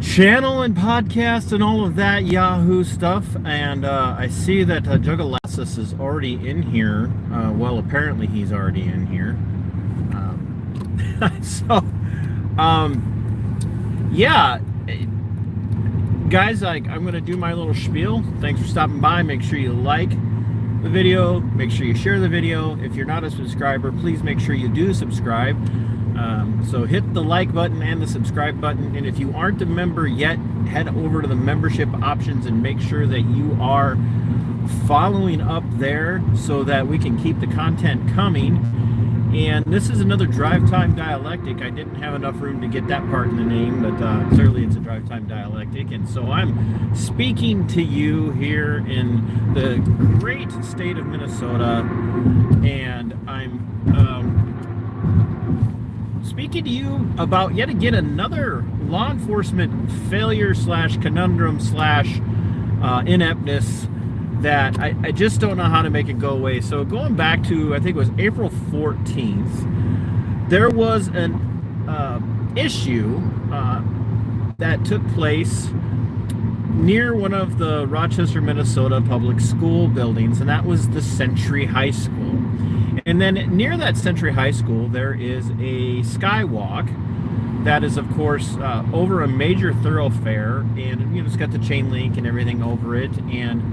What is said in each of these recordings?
channel and podcast and all of that Yahoo stuff. And I see that Juggalasis is already in here. Well, apparently he's already in here. Yeah, guys, I'm going to do my little spiel. Thanks for stopping by. Make sure you like the video. Make sure you share the video. If you're not a subscriber, please make sure you do subscribe. So hit the like button and the subscribe button. And if you aren't a member yet, head over to the membership options and make sure that you are following up there so that we can keep the content coming. And this is another drive time dialectic. I didn't have enough room to get that part in the name, but clearly it's a drive time dialectic. And so I'm speaking to you here in the great state of Minnesota, and I'm speaking to you about yet again another law enforcement failure / conundrum / ineptness that I just don't know how to make it go away. So going back to, I think it was April 14th, there was an issue that took place near one of the Rochester, Minnesota public school buildings, and that was the Century High School. And then near that Century High School, there is a skywalk that is, of course, over a major thoroughfare, and it's got the chain link and everything over it. And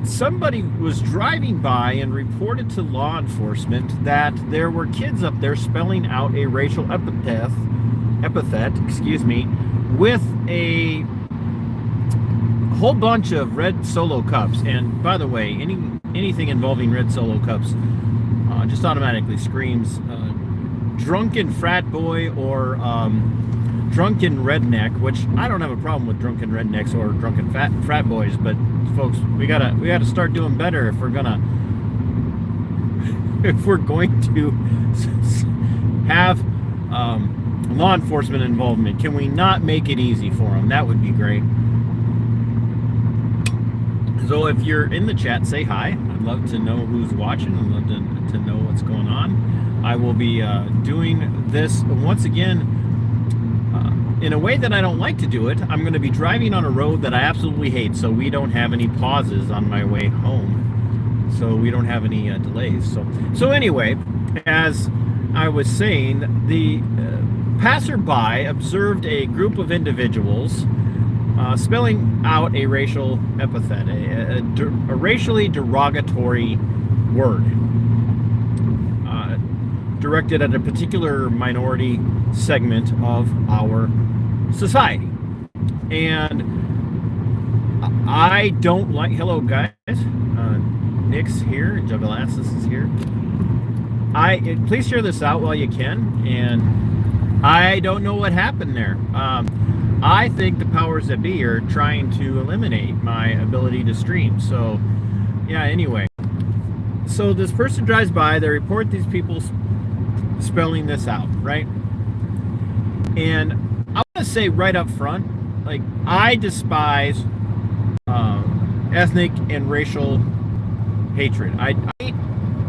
somebody was driving by and reported to law enforcement that there were kids up there spelling out a racial epithet, with a whole bunch of red Solo cups. And by the way, anything involving red Solo cups just automatically screams drunken frat boy or drunken redneck, which I don't have a problem with drunken rednecks or drunken frat boys, but folks, we gotta start doing better if we're going to have law enforcement involvement. Can we not make it easy for them? That would be great. So if you're in the chat, say hi. I'd love to know who's watching. I'd love to know what's going on. I will be doing this once again in a way that I don't like to do it. I'm going to be driving on a road that I absolutely hate, so we don't have any pauses on my way home, so we don't have any delays. So anyway, as I was saying, the passerby observed a group of individuals spelling out a racial epithet, a racially derogatory word directed at a particular minority segment of our society. And I don't like, hello guys, Nick's here, Juggalasis is here. Please share this out while you can, and I don't know what happened there. I think the powers that be are trying to eliminate my ability to stream. So yeah, anyway, so this person drives by, they report these people spelling this out, right? And I want to say right up front, like, I despise ethnic and racial hatred. I hate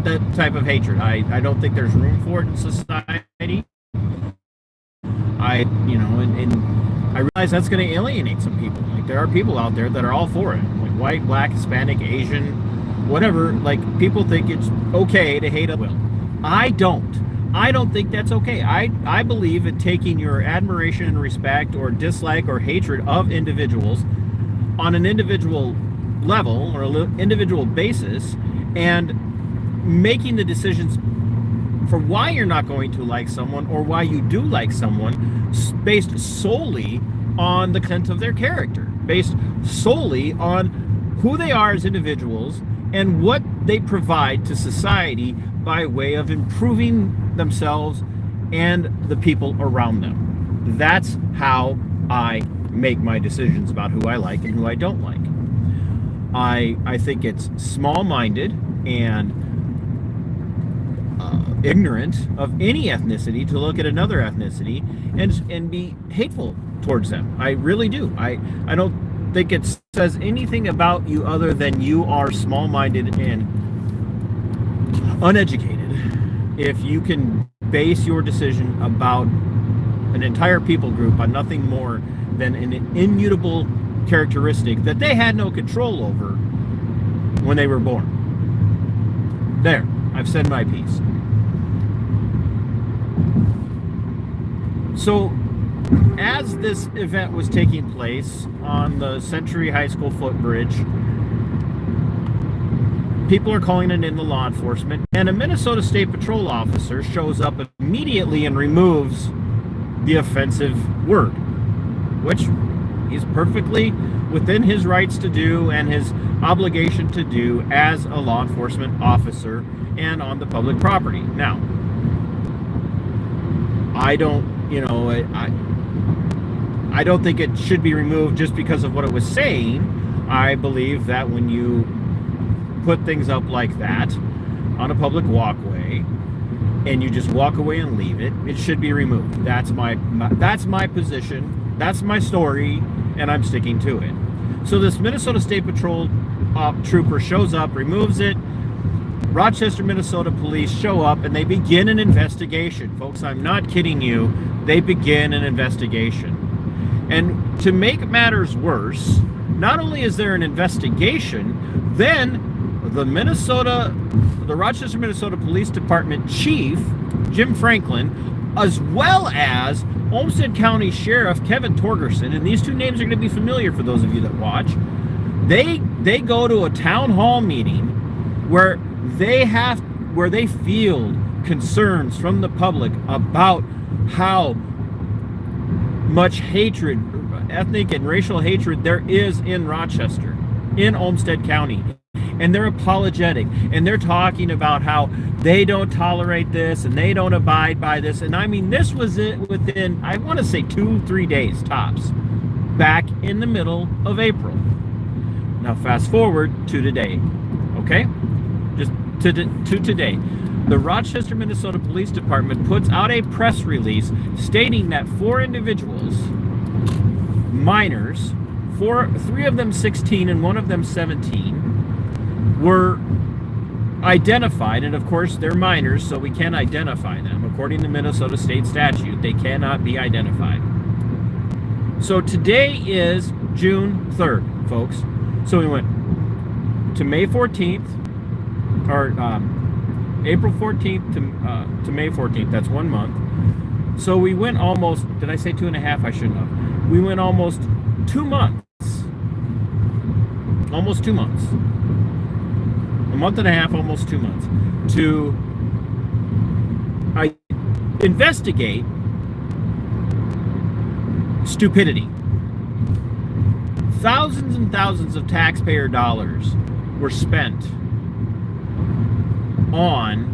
that type of hatred. I don't think there's room for it in society. And I realize that's going to alienate some people. Like, there are people out there that are all for it, like white, black, Hispanic, Asian, whatever. Like, people think it's okay to hate a will. I don't think that's okay. I believe in taking your admiration and respect or dislike or hatred of individuals on an individual level or an individual basis, and making the decisions for why you're not going to like someone or why you do like someone based solely on the content of their character, based solely on who they are as individuals and what they provide to society by way of improving themselves and the people around them. That's how I make my decisions about who I like and who I don't like. I think it's small-minded and ignorant of any ethnicity to look at another ethnicity and be hateful towards them. I really do. I don't think it says anything about you other than you are small-minded and uneducated if you can base your decision about an entire people group on nothing more than an immutable characteristic that they had no control over when they were born. There, I've said my piece. So, as this event was taking place on the Century High School footbridge, people are calling it in the law enforcement, and a Minnesota State Patrol officer shows up immediately and removes the offensive word, which he's perfectly within his rights to do and his obligation to do as a law enforcement officer and on the public property. Now, I don't think it should be removed just because of what it was saying. I believe that when you put things up like that on a public walkway and you just walk away and leave it, it should be removed. That's my position. That's my story, and I'm sticking to it. So this Minnesota State Patrol trooper shows up, removes it. Rochester, Minnesota Police show up, and they begin an investigation. Folks, I'm not kidding you. They begin an investigation. And to make matters worse, not only is there an investigation, then the Rochester, Minnesota Police Department Chief, Jim Franklin, as well as Olmsted County Sheriff Kevin Torgerson, and these two names are going to be familiar for those of you that watch, they go to a town hall meeting where they field concerns from the public about how much hatred, ethnic and racial hatred, there is in Rochester, in Olmsted County. And they're apologetic, and they're talking about how they don't tolerate this and they don't abide by this. And I mean, this was it within, I want to say 2-3 days tops, back in the middle of April. Now fast forward to today, okay? Just to today. The Rochester, Minnesota Police Department puts out a press release stating that 4 individuals, minors, 3 of them 16 and 1 of them 17, were identified, and of course they're minors, so we can't identify them. According to Minnesota state statute, they cannot be identified. So today is June 3rd, folks. So we went to May 14th, or April 14th to May 14th. That's 1 month. So we went almost, did I say 2.5? I shouldn't have. We went almost 2 months. Almost 2 months. A month and a half, almost 2 months, to investigate stupidity. Thousands and thousands of taxpayer dollars were spent on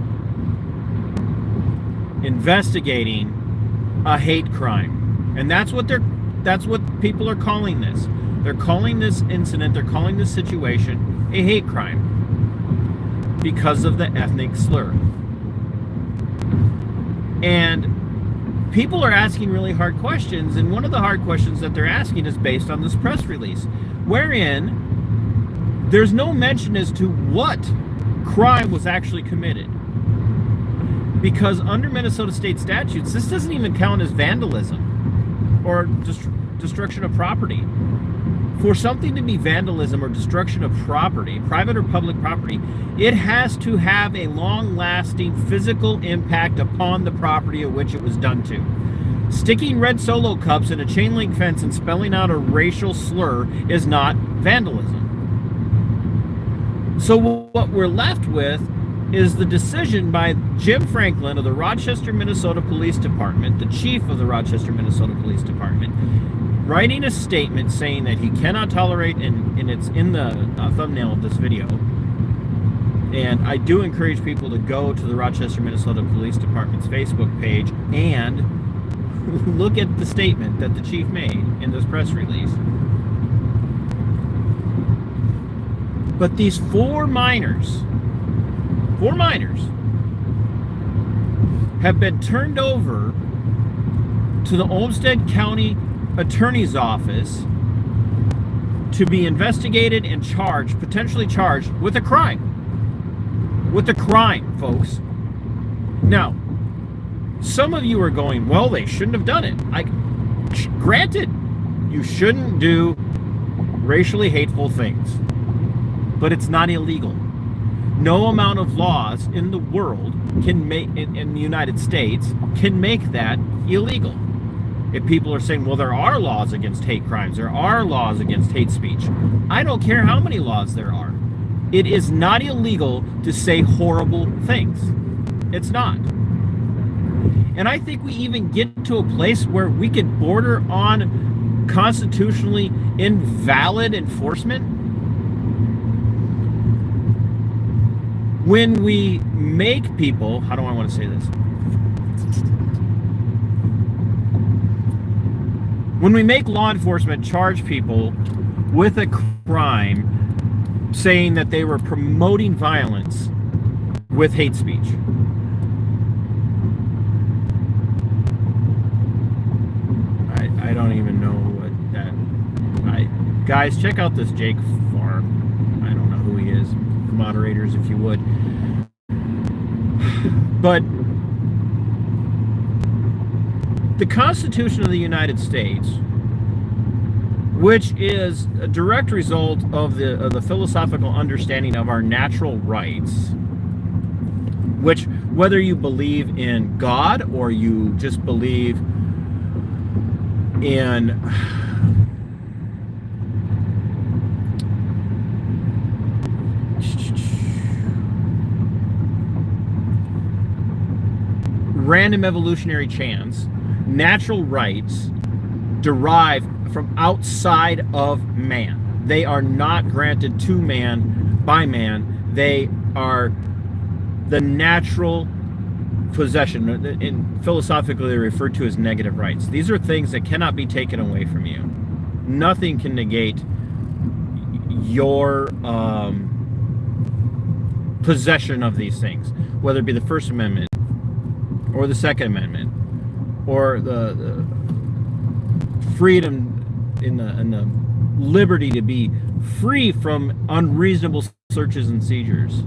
investigating a hate crime. And that's what people are calling this. They're calling this incident, they're calling this situation a hate crime, because of the ethnic slur. And people are asking really hard questions, and one of the hard questions that they're asking is based on this press release, wherein there's no mention as to what crime was actually committed. Because under Minnesota state statutes, this doesn't even count as vandalism or destruction of property. For something to be vandalism or destruction of property, private or public property, it has to have a long-lasting physical impact upon the property of which it was done to. Sticking red Solo cups in a chain link fence and spelling out a racial slur is not vandalism. So what we're left with is the decision by Jim Franklin of the Rochester, Minnesota Police Department, the chief of the Rochester, Minnesota Police Department, writing a statement saying that he cannot tolerate, and it's in the thumbnail of this video. And I do encourage people to go to the Rochester, Minnesota Police Department's Facebook page and look at the statement that the chief made in this press release. But these 4 minors have been turned over to the Olmsted County Attorney's Office to be investigated and charged, potentially charged with a crime. With a crime, folks. Now, Some of you are going, well, they shouldn't have done it. Granted, you shouldn't do racially hateful things, but it's not illegal. No amount of laws in the world can make, in the United States, can make that illegal. If people are saying, well, there are laws against hate crimes, there are laws against hate speech, I don't care how many laws there are. It is not illegal to say horrible things. It's not. And I think we even get to a place where we could border on constitutionally invalid enforcement when we make people, how do I want to say this? When we make law enforcement charge people with a crime saying that they were promoting violence with hate speech. I don't even know what that... Guys, check out this Jake Farm. I don't know who he is. Moderators, if you would. But the Constitution of the United States, which is a direct result of the philosophical understanding of our natural rights, which, whether you believe in God or you just believe in random evolutionary chance, natural rights derive from outside of man. They are not granted to man by man. They are the natural possession, in philosophically referred to as negative rights. These are things that cannot be taken away from you. Nothing can negate your possession of these things, whether it be the First Amendment or the Second Amendment or the freedom in the liberty to be free from unreasonable searches and seizures.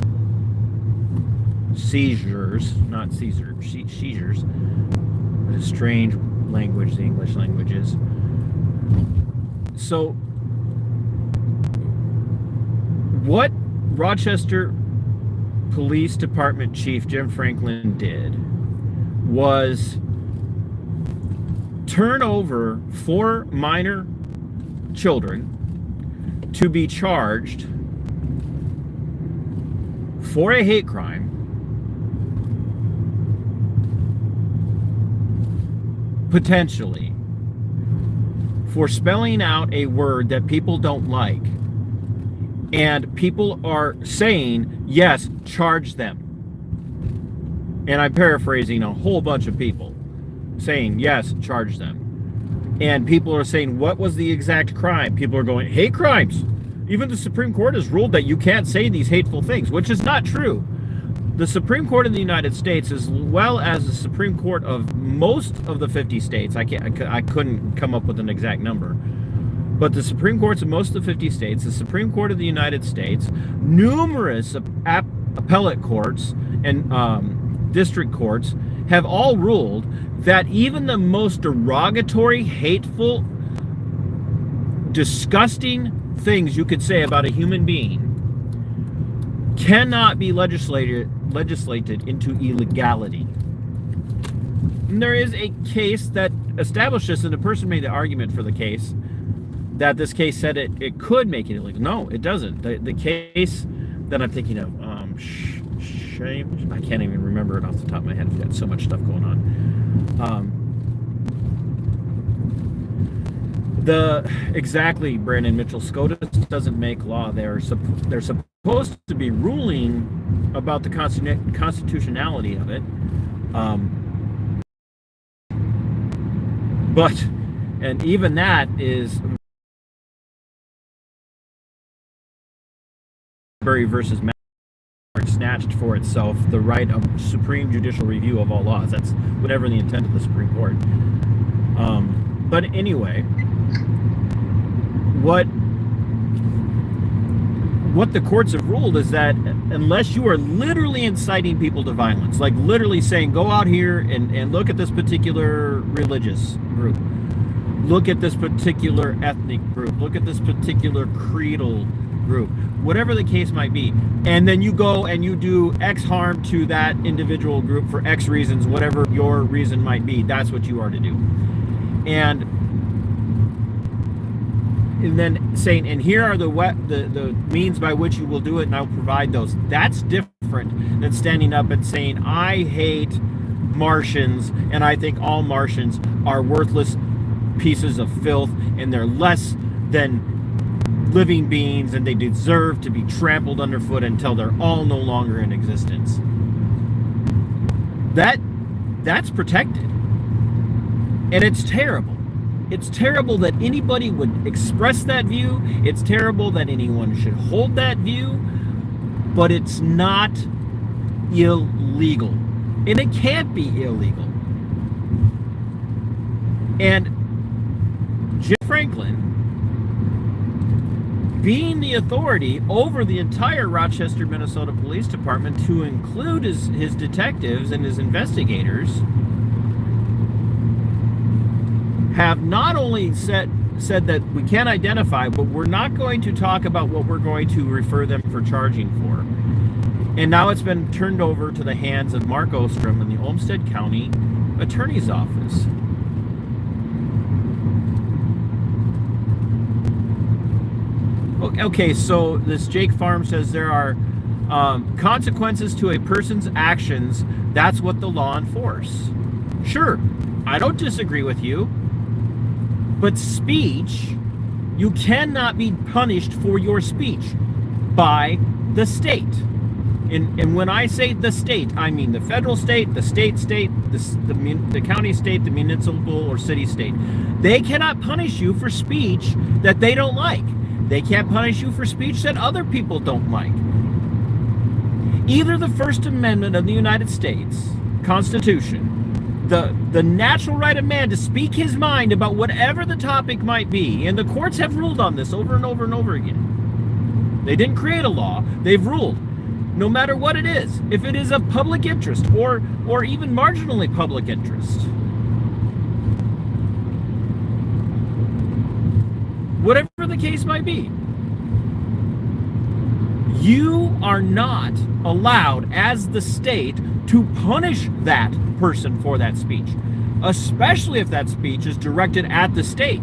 Seizures, not Caesar, seizures. What a strange language the English language is. So, what Rochester Police Department Chief Jim Franklin did was turn over 4 minor children to be charged for a hate crime, potentially, for spelling out a word that people don't like. And people are saying, yes, charge them. And I'm paraphrasing a whole bunch of people saying, yes, charge them. And people are saying, what was the exact crime? People are going, hate crimes. Even the Supreme Court has ruled that you can't say these hateful things, which is not true. The Supreme Court of the United States, as well as the Supreme Court of most of the 50 states, I couldn't come up with an exact number, but the Supreme Courts of most of the 50 states, the Supreme Court of the United States, numerous appellate courts and district courts have all ruled that even the most derogatory, hateful, disgusting things you could say about a human being cannot be legislated into illegality. And there is a case that established this, and a person made the argument for the case that this case said it could make it illegal. No, it doesn't. The case that I'm thinking of, I can't even remember it off the top of my head. I've got so much stuff going on. Exactly, Brandon Mitchell. SCOTUS doesn't make law. They're supposed to be ruling about the constitutionality of it. And even that is Berry versus Matt snatched for itself the right of supreme judicial review of all laws. That's whatever the intent of the Supreme Court. But anyway, what the courts have ruled is that unless you are literally inciting people to violence, like literally saying, go out here and look at this particular religious group, look at this particular ethnic group, look at this particular creedal group, whatever the case might be, and then you go and you do X harm to that individual group for X reasons, whatever your reason might be, that's what you are to do. And then saying, and here are the means by which you will do it, and I'll provide those. That's different than standing up and saying, I hate Martians, and I think all Martians are worthless pieces of filth, and they're less than living beings, and they deserve to be trampled underfoot until they're all no longer in existence. That's protected. And it's terrible. It's terrible that anybody would express that view. It's terrible that anyone should hold that view. But it's not illegal. And it can't be illegal. And Chief Franklin, being the authority over the entire Rochester, Minnesota Police Department, to include his detectives and his investigators, have not only said that we can't identify, but we're not going to talk about what we're going to refer them for charging for. And now it's been turned over to the hands of Mark Ostrem in the Olmsted County Attorney's Office. Okay, so this Jake Farm says there are consequences to a person's actions. That's what the law enforce. Sure, I don't disagree with you. But speech, you cannot be punished for your speech by the state. And when I say the state, I mean the federal state, the state, the county state, the municipal or city state. They cannot punish you for speech that they don't like. They can't punish you for speech that other people don't like. Either the First Amendment of the United States Constitution, the natural right of man to speak his mind about whatever the topic might be, and the courts have ruled on this over and over and over again. They didn't create a law, they've ruled. No matter what it is, if it is of public interest or even marginally public interest, whatever the case might be, you are not allowed as the state to punish that person for that speech, especially if that speech is directed at the state.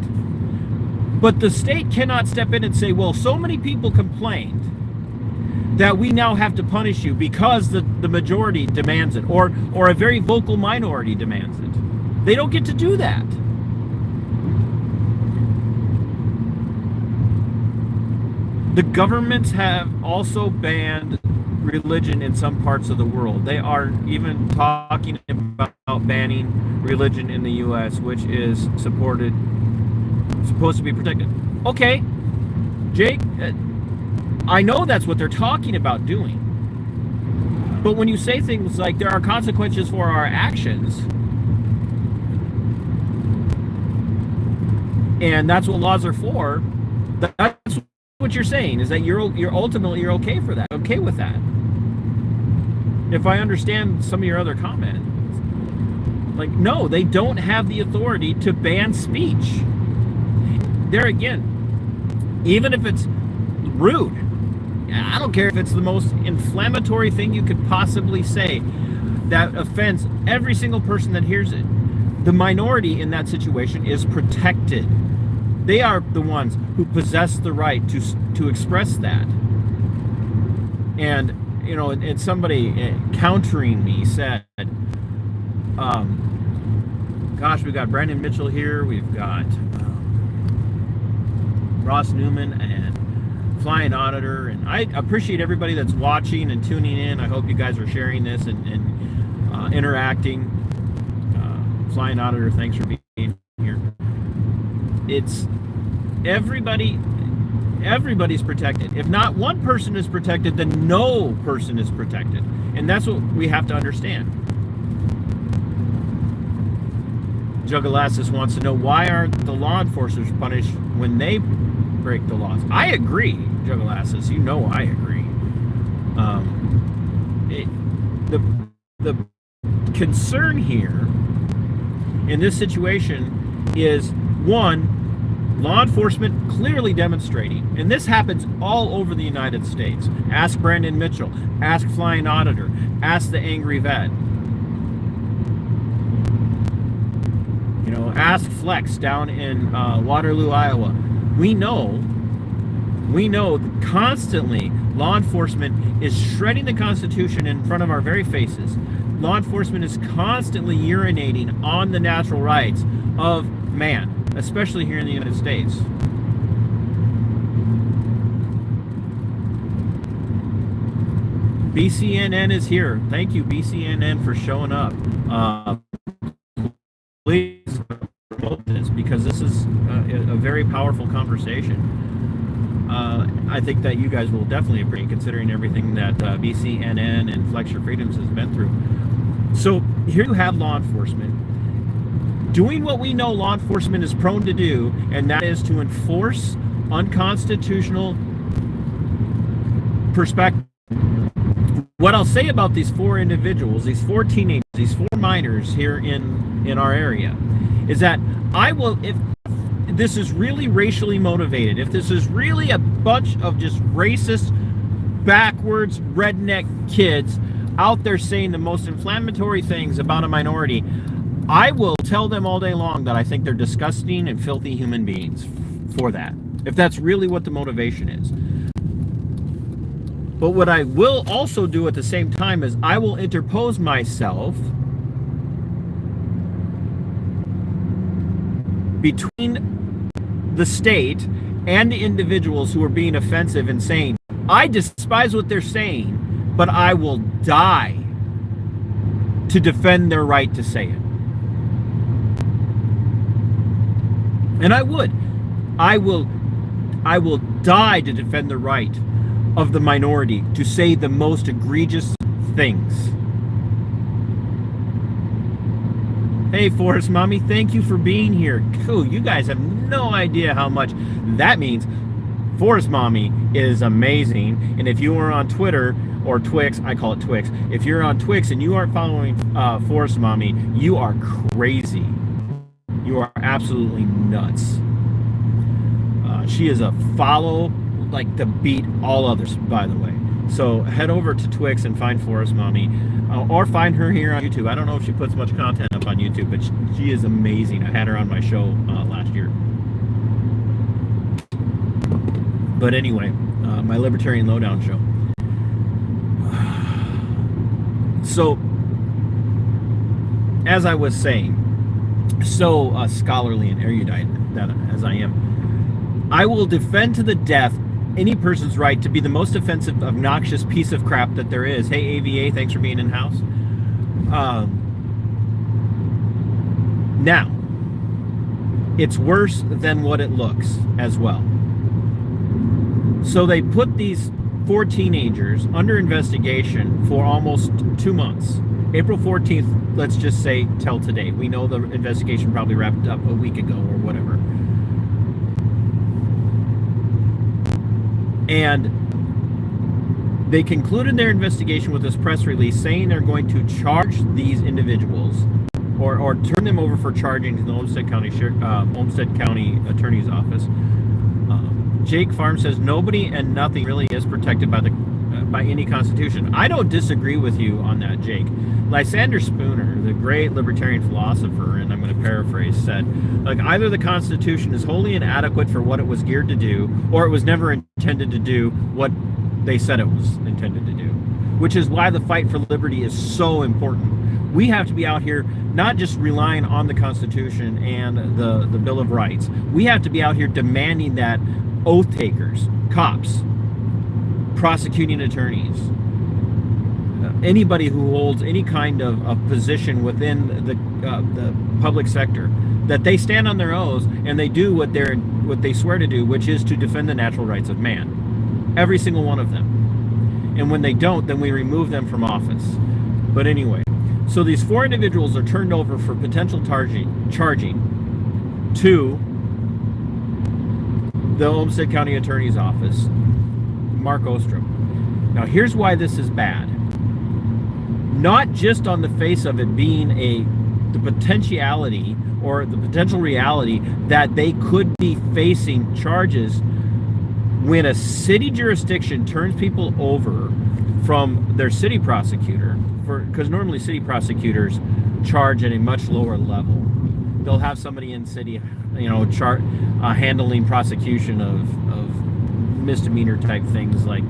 But the state cannot step in and say, well, so many people complained that we now have to punish you because the majority demands it, or a very vocal minority demands it. They don't get to do that. The governments have also banned religion in some parts of the world. They are even talking about banning religion in the U.S., which is supposed to be protected. Okay, Jake, I know that's what they're talking about doing. But when you say things like there are consequences for our actions, and that's what laws are for, that's what you're saying, is that you're ultimately okay for that, okay with that. If I understand some of your other comments, like, no, they don't have the authority to ban speech. There again, even if it's rude, I don't care if it's the most inflammatory thing you could possibly say that offends every single person that hears it, the minority in that situation is protected. They are the ones who possess the right to express that. And, you know, and somebody countering me said, gosh, we've got Brandon Mitchell here, we've got Ross Newman and Flying Auditor, and I appreciate everybody that's watching and tuning in. I hope you guys are sharing this and interacting. Flying Auditor, thanks for being here. It's everybody's protected. If not one person is protected, then no person is protected. And that's what we have to understand. Jugalassus wants to know, why aren't the law enforcers punished when they break the laws? I agree, Jugalassus. You know I agree. the concern here in this situation is, one, law enforcement clearly demonstrating, and this happens all over the United States. Ask Brandon Mitchell, ask Flying Auditor, ask the Angry Vet. You know, ask Flex down in Waterloo, Iowa. We know constantly law enforcement is shredding the Constitution in front of our very faces. Law enforcement is constantly urinating on the natural rights of man, especially here in the United States. BCNN is here. Thank you, BCNN, for showing up. Please promote this, because this is a very powerful conversation. I think that you guys will definitely appreciate, considering everything that BCNN and Flex Your Freedoms has been through. So here you have law enforcement doing what we know law enforcement is prone to do, and that is to enforce unconstitutional perspective. What I'll say about these 4 individuals, these 4 teenagers, these 4 minors here in our area, is that I will, if this is really racially motivated, if this is really a bunch of just racist, backwards, redneck kids out there saying the most inflammatory things about a minority, I will tell them all day long that I think they're disgusting and filthy human beings for that, if that's really what the motivation is. But what I will also do at the same time is I will interpose myself between the state and the individuals who are being offensive and saying, I despise what they're saying, but I will die to defend their right to say it. And I would. I will die to defend the right of the minority to say the most egregious things. Hey, Forest Mommy, thank you for being here. Cool, you guys have no idea how much that means. Forest Mommy is amazing, and if you are on Twitter or Twix, I call it Twix. If you're on Twix and you aren't following Forest Mommy, you are crazy. You are absolutely nuts. She is a follow, like, to beat all others, by the way. So head over to Twix and find Forest Mommy, or find her here on YouTube. I don't know if she puts much content up on YouTube, but she is amazing. I had her on my show last year. But anyway, my Libertarian Lowdown show. So, as I was saying, so scholarly and erudite that as I am, I will defend to the death any person's right to be the most offensive, obnoxious piece of crap that there is. Hey, AVA, thanks for being in house. Now, it's worse than what it looks as well. So they put these 4 teenagers under investigation for almost 2 months. April 14th, let's just say, till today. We know the investigation probably wrapped up a week ago or whatever. And they concluded their investigation with this press release saying they're going to charge these individuals or turn them over for charging to the Olmsted County Attorney's Office. Jake Farm says nobody and nothing really is protected by any constitution. I don't disagree with you on that, Jake. Lysander Spooner, the great libertarian philosopher, and I'm going to paraphrase, said, like, either the Constitution is wholly inadequate for what it was geared to do, or it was never intended to do what they said it was intended to do. Which is why the fight for liberty is so important. We have to be out here not just relying on the Constitution and the Bill of Rights. We have to be out here demanding that oath takers, cops, prosecuting attorneys, anybody who holds any kind of position within the public sector, that they stand on their oaths and they do what they swear to do, which is to defend the natural rights of man. Every single one of them. And when they don't, then we remove them from office. But anyway, so these 4 individuals are turned over for potential charging to the Olmsted County Attorney's Office, Mark Ostrem. Now, here's why this is bad. not just on the face of it being the potentiality or the potential reality that they could be facing charges when a city jurisdiction turns people over from their city prosecutor, because normally city prosecutors charge at a much lower level. They'll have somebody in city, handling prosecution of misdemeanor type things like,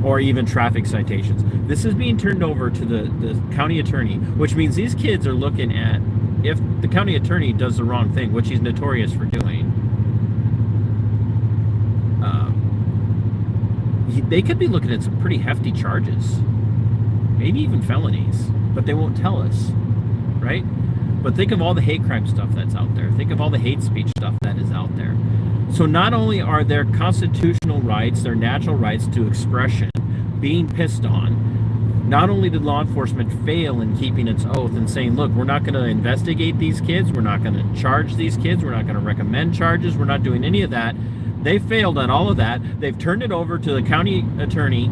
or even traffic citations. This is being turned over to the county attorney, which means these kids are looking at, if the county attorney does the wrong thing, which he's notorious for doing, they could be looking at some pretty hefty charges, maybe even felonies, but they won't tell us, right? But think of all the hate crime stuff that's out there. Think of all the hate speech stuff that is out there. So not only are their constitutional rights, their natural rights to expression being pissed on, not only did law enforcement fail in keeping its oath and saying, look, we're not going to investigate these kids, we're not going to charge these kids, we're not going to recommend charges, we're not doing any of that. They failed on all of that. They've turned it over to the county attorney,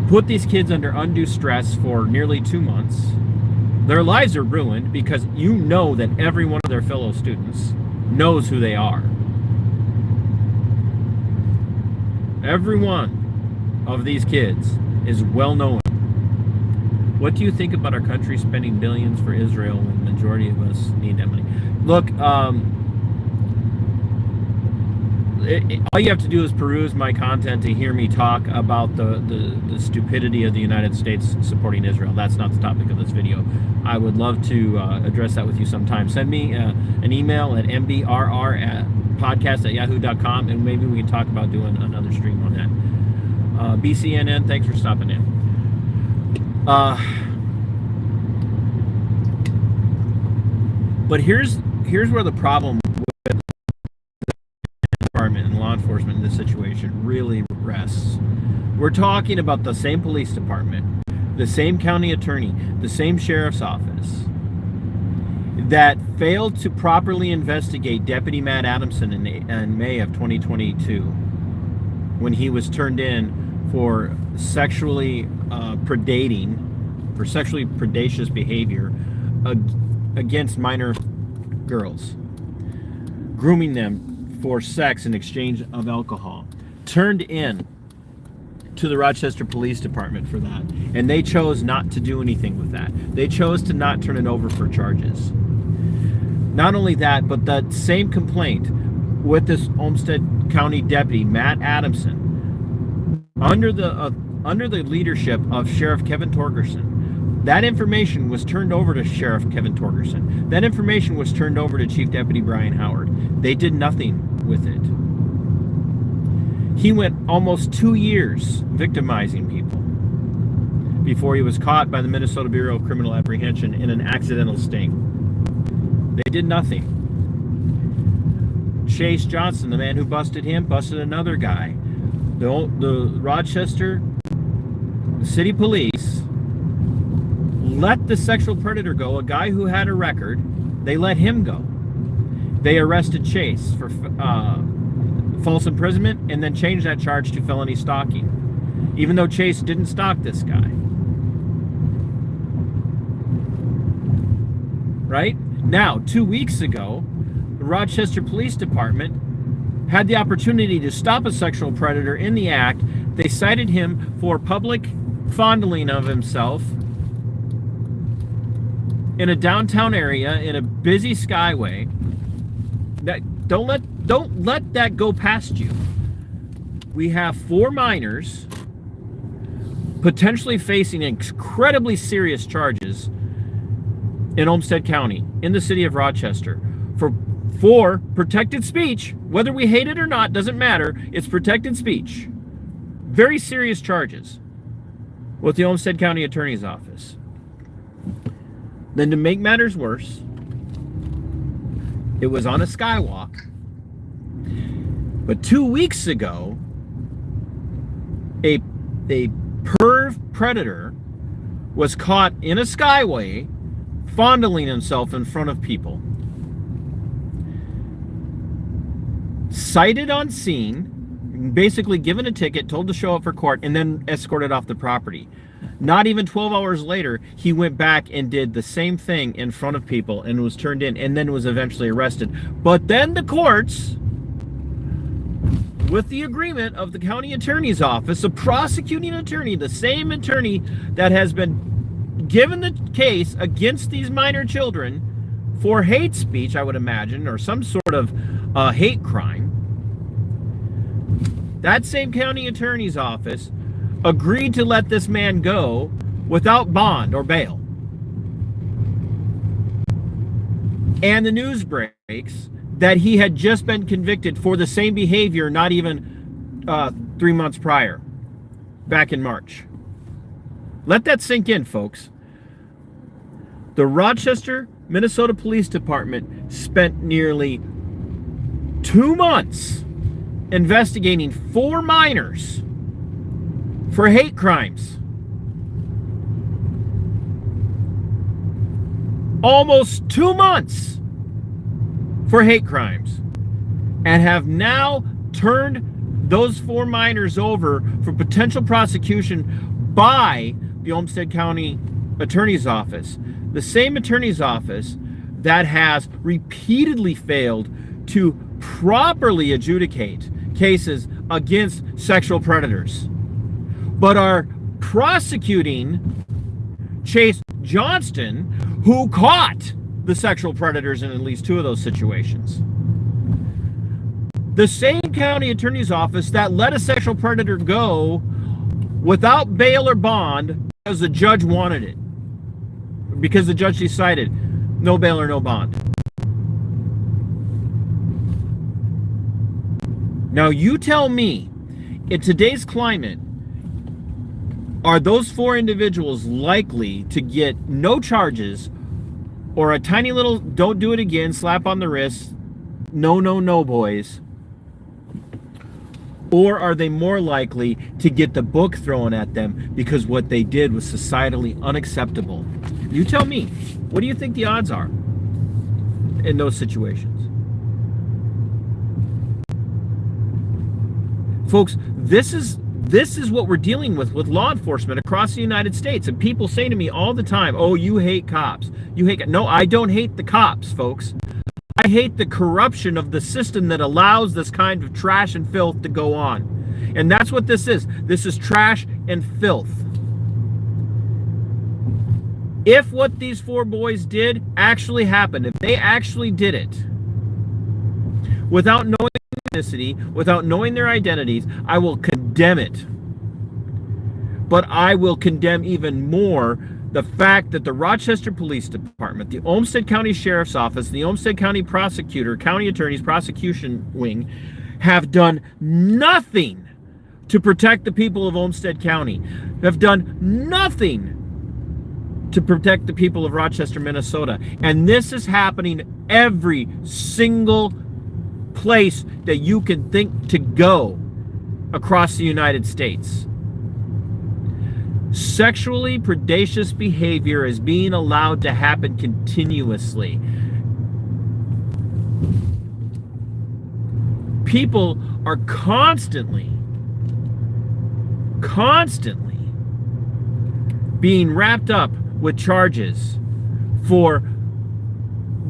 put these kids under undue stress for nearly 2 months. Their lives are ruined because you know that every one of their fellow students knows who they are. Every one of these kids is well known. What do you think about our country spending billions for Israel when the majority of us need that money? Look, all you have to do is peruse my content to hear me talk about the stupidity of the United States supporting Israel. That's not the topic of this video. I would love to address that with you sometime. Send me an email at mbrr@podcast@yahoo.com, and maybe we can talk about doing another stream on that. BCNN, thanks for stopping in. But here's where the problem with the department and law enforcement in this situation really rests. We're talking about the same police department, the same county attorney, the same sheriff's office that failed to properly investigate Deputy Matt Adamson in May of 2022 when he was turned in for sexually predacious behavior against minor girls, grooming them for sex in exchange of alcohol. Turned in to the Rochester Police Department for that, and they chose not to do anything with that. They chose to not turn it over for charges. Not only that, but that same complaint with this Olmsted County Deputy Matt Adamson, under the leadership of Sheriff Kevin Torgerson, that information was turned over to Sheriff Kevin Torgerson. That information was turned over to Chief Deputy Brian Howard. They did nothing with it. He went almost 2 years victimizing people before he was caught by the Minnesota Bureau of Criminal Apprehension in an accidental sting. They did nothing. Chase Johnson, the man who busted him, busted another guy. The Rochester City Police let the sexual predator go, a guy who had a record. They let him go. They arrested Chase for false imprisonment and then changed that charge to felony stalking, even though Chase didn't stalk this guy. Right? Now, 2 weeks ago, the Rochester Police Department had the opportunity to stop a sexual predator in the act. They cited him for public fondling of himself in a downtown area in a busy skyway. Don't let that go past you. We have 4 minors potentially facing incredibly serious charges in Olmsted County, in the city of Rochester, for protected speech. Whether we hate it or not doesn't matter. It's protected speech. Very serious charges with the Olmsted County Attorney's Office. Then, to make matters worse, it was on a skywalk. But 2 weeks ago, a perv predator was caught in a skyway fondling himself in front of people. Sighted on scene, basically given a ticket, told to show up for court, and then escorted off the property. Not even 12 hours later, he went back and did the same thing in front of people and was turned in, and then was eventually arrested. But then the courts, with the agreement of the county attorney's office, the prosecuting attorney, the same attorney that has been given the case against these minor children for hate speech, I would imagine, or some sort of hate crime, that same county attorney's office agreed to let this man go without bond or bail. And the news breaks that he had just been convicted for the same behavior not even 3 months prior, back in March. Let that sink in, folks. The Rochester Minnesota Police Department spent nearly 2 months investigating 4 minors for hate crimes. Almost 2 months for hate crimes, and have now turned those 4 minors over for potential prosecution by the Olmsted County Attorney's Office. The same attorney's office that has repeatedly failed to properly adjudicate cases against sexual predators, but are prosecuting Chase Johnston, who caught the sexual predators in at least 2 of those situations. The same county attorney's office that let a sexual predator go without bail or bond because the judge wanted it, because the judge decided no bail or no bond. Now you tell me, in today's climate, are those 4 individuals likely to get no charges or a tiny little don't do it again, slap on the wrist, no, boys? Or are they more likely to get the book thrown at them because what they did was societally unacceptable? You tell me. What do you think the odds are in those situations? Folks, this is what we're dealing with law enforcement across the United States. And people say to me all the time, oh, you hate cops. You hate... No, I don't hate the cops, folks. I hate the corruption of the system that allows this kind of trash and filth to go on. And that's what this is. This is trash and filth. If what these 4 boys did actually happened, if they actually did it, without knowing their ethnicity, without knowing their identities, I will condemn it. But I will condemn even more the fact that the Rochester Police Department, the Olmsted County Sheriff's Office, the Olmsted County Prosecutor, County Attorney's Prosecution Wing, have done nothing to protect the people of Olmsted County, have done nothing to protect the people of Rochester, Minnesota. And this is happening every single place that you can think to go across the United States. Sexually predacious behavior is being allowed to happen continuously. People are constantly being wrapped up with charges for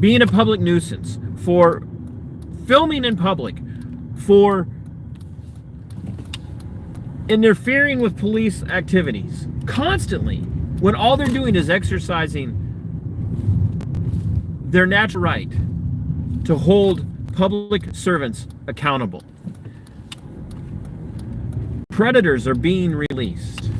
being a public nuisance, for filming in public, for interfering with police activities, constantly, when all they're doing is exercising their natural right to hold public servants accountable. Predators are being released.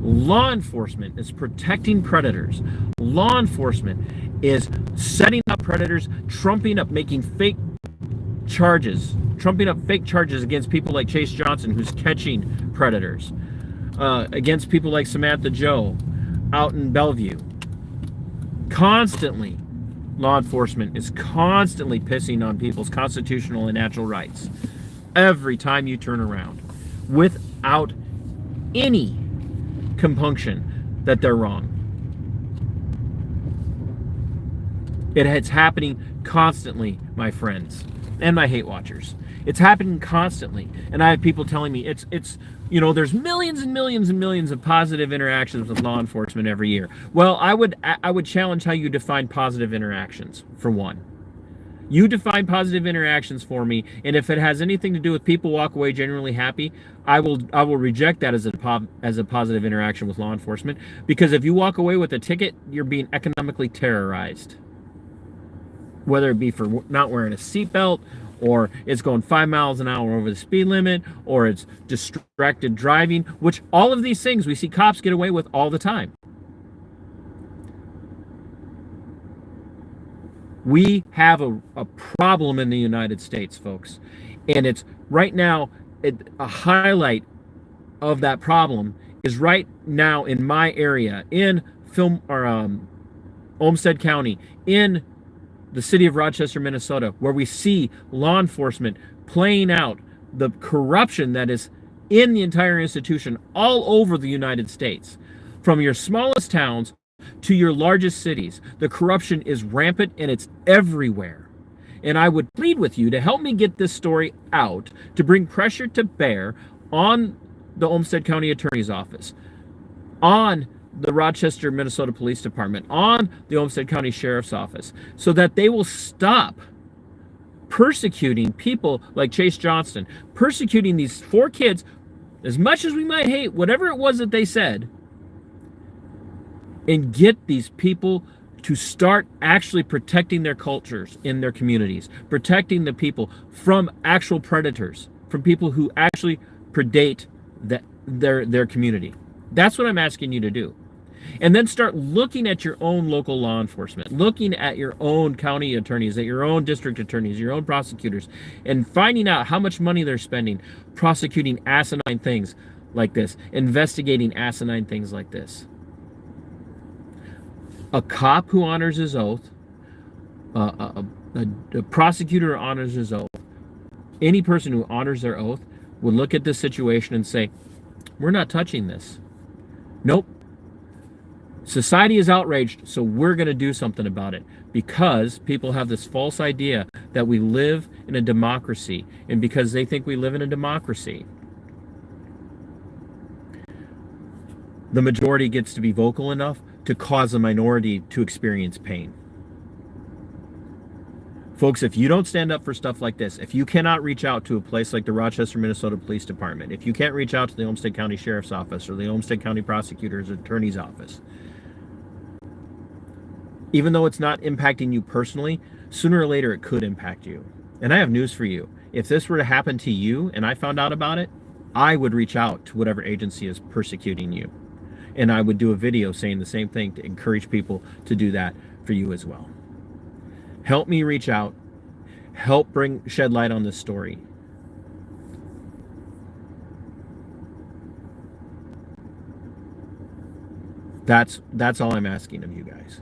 Law enforcement is protecting predators. Law enforcement is setting up predators, trumping up, making fake charges, trumping up fake charges against people like Chase Johnson, who's catching predators, against people like Samantha Joe out in Bellevue. Constantly, law enforcement is constantly pissing on people's constitutional and natural rights every time you turn around, without any compunction that they're wrong. It's happening constantly, my friends. and my hate watchers. It's happening constantly, and I have people telling me it's there's millions and millions and millions of positive interactions with law enforcement every year. Well, I would challenge how you define positive interactions. For one, you define positive interactions for me, and if it has anything to do with people walk away genuinely happy, I will reject that as a positive interaction with law enforcement, because if you walk away with a ticket, you're being economically terrorized. Whether it be for not wearing a seatbelt, or it's going 5 miles an hour over the speed limit, or it's distracted driving, which all of these things we see cops get away with all the time. We have a problem in the United States, folks. And it's right now, a highlight of that problem is right now in my area, in Olmsted County, in the city of Rochester, Minnesota, where we see law enforcement playing out the corruption that is in the entire institution all over the United States. From your smallest towns to your largest cities, the corruption is rampant and it's everywhere. And I would plead with you to help me get this story out, to bring pressure to bear on the Olmsted County Attorney's Office, on the Rochester Minnesota Police Department, on the Olmsted County Sheriff's Office, so that they will stop persecuting people like Chase Johnston, persecuting these 4 kids. As much as we might hate whatever it was that they said, and get these people to start actually protecting their cultures in their communities, protecting the people from actual predators, from people who actually predate their community. That's what I'm asking you to do. And then start looking at your own local law enforcement, looking at your own county attorneys, at your own district attorneys, your own prosecutors, and finding out how much money they're spending prosecuting asinine things like this, investigating asinine things like this. A cop who honors his oath, a prosecutor who honors his oath, any person who honors their oath would look at this situation and say, we're not touching this. Nope. Society is outraged, so we're going to do something about it, because people have this false idea that we live in a democracy, and because they think we live in a democracy, the majority gets to be vocal enough to cause a minority to experience pain. Folks, if you don't stand up for stuff like this, if you cannot reach out to a place like the Rochester, Minnesota Police Department, if you can't reach out to the Olmsted County Sheriff's Office or the Olmsted County Prosecutor's Attorney's Office, even though it's not impacting you personally, sooner or later it could impact you. And I have news for you. If this were to happen to you and I found out about it, I would reach out to whatever agency is persecuting you. And I would do a video saying the same thing to encourage people to do that for you as well. Help me reach out. Help shed light on this story. That's all I'm asking of you guys.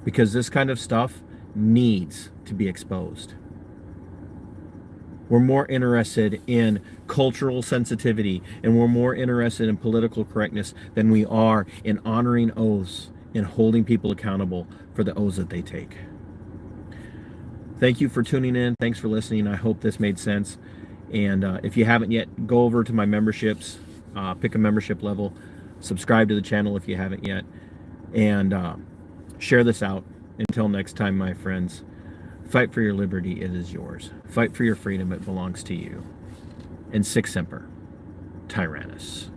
Because this kind of stuff needs to be exposed. We're more interested in cultural sensitivity, and we're more interested in political correctness than we are in honoring oaths and holding people accountable for the oaths that they take. Thank you for tuning in. Thanks for listening. I hope this made sense. And if you haven't yet, go over to my memberships, pick a membership level, subscribe to the channel if you haven't yet, and share this out. Until next time, my friends, fight for your liberty, it is yours. Fight for your freedom, it belongs to you. And sic semper, Tyrannus.